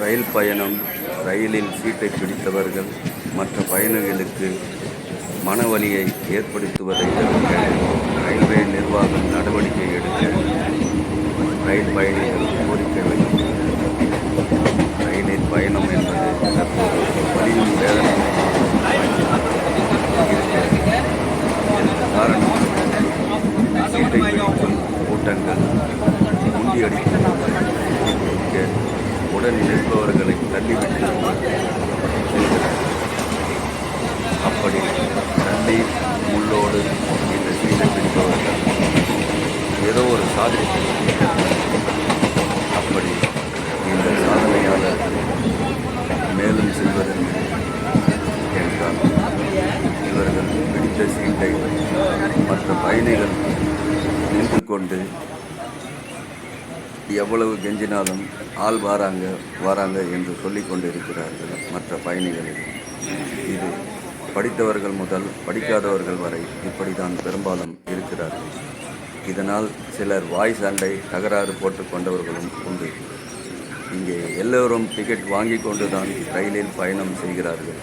ரயில் பயணம், ரயிலில் சீட்டை பிடித்தவர்கள் மற்ற பயணிகளுக்கு மனவலியை ஏற்படுத்துவதை தவிர்க்க ரயில்வே நிர்வாகம் நடவடிக்கை எடுக்க ரயில் பயணிகள் கோரிக்கை வைத்துள்ளனர். ரயிலில் பயணம் என்பது தற்போது வலியும் வேதனையும் இருக்கிறது. இதற்கு காரணம் சீட்டை பிடிக்கும் கூட்டங்கள், முண்டியடிக்கும் உடன் நிற்பவர்களை தள்ளிவிட்டு செல்கிறார்கள். அப்படி தள்ளி முள்ளோடு இந்த சீட்டை பிடிப்பவர்கள் ஏதோ ஒரு சாதனை அப்படி இந்த சாதனையாளர்கள் மேலும் செல்வதற்கு என்றால் இவர்கள் பிடித்த சீட்டை மற்ற பயணிகள் நின்று கொண்டு எவ்வளவு கெஞ்சினாலும் ஆள் வராங்க என்று சொல்லிக் கொண்டிருக்கிறார்கள் மற்ற பயணிகளிடம். இது படித்தவர்கள் முதல் படிக்காதவர்கள் வரை இப்படித்தான் பெரும்பாலும் இருக்கிறார்கள். இதனால் சிலர் வாய் சண்டை தகராறு போட்டு கொண்டவர்களும் உண்டு. இங்கே எல்லோரும் டிக்கெட் வாங்கி கொண்டு தான் ரயிலில் பயணம் செய்கிறார்கள்.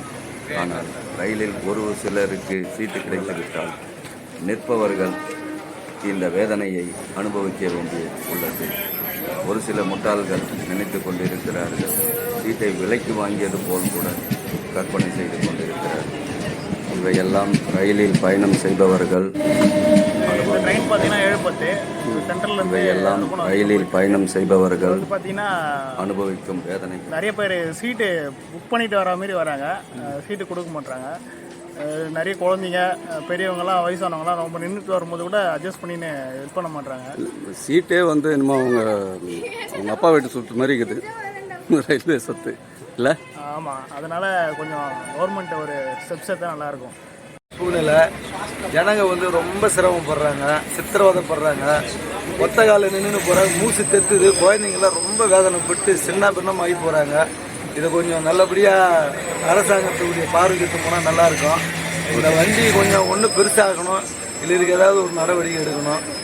ஆனால் ரயிலில் ஒரு சிலருக்கு சீட்டு கிடைத்துவிட்டால் நிற்பவர்கள் இந்த வேதனையை அனுபவிக்க வேண்டி உள்ளது. ஒரு சில முட்டாள்கள் நினைத்து கொண்டிருக்கிறார்கள், சீட்டை விலைக்கு வாங்கியது போல் கூட கற்பனை செய்து கொண்டிருக்கிறார்கள். இவையெல்லாம் ரயிலில் பயணம் செய்பவர்கள் இவையெல்லாம் ரயிலில் பயணம் செய்பவர்கள் அனுபவிக்கும் வேதனை. நிறைய பேர் சீட்டு புக் பண்ணிட்டு வர மாதிரி வராங்க, சீட்டு கொடுக்க மாட்டாங்க. நிறைய குழந்தைங்க, பெரியவங்கலாம், வயசானவங்களாம் ரொம்ப நின்றுட்டு வரும்போது கூட அட்ஜஸ்ட் பண்ணின்னு இது பண்ண மாட்டாங்க. சீட்டே என்னமோ அவங்க அப்பா வீட்டு சொத்து மாதிரி இருக்குது, ரயில்வே சொத்து இல்லை. ஆமாம், அதனால் கொஞ்சம் கவர்மெண்ட் ஒரு ஸ்டெப்ஸ் எடுத்தால் நல்லாயிருக்கும். சூழ்நிலை ஜனங்க ரொம்ப சிரமப்படுறாங்க, சித்திரவதைப்படுறாங்க. ஒத்த கால நின்று போகிறாங்க, மூச்சு தெத்துது, குழந்தைங்களாம் ரொம்ப வேதனைப்பட்டு சின்ன பின்னம் ஆகி போகிறாங்க. இதை கொஞ்சம் நல்லபடியாக அரசாங்கத்துடைய பார்வைக்கு போனால் நல்லாயிருக்கும். இந்த வண்டி கொஞ்சம் ஒன்று பெருசாகணும், இல்லை இதுக்கு ஏதாவது ஒரு நடவடிக்கை எடுக்கணும்.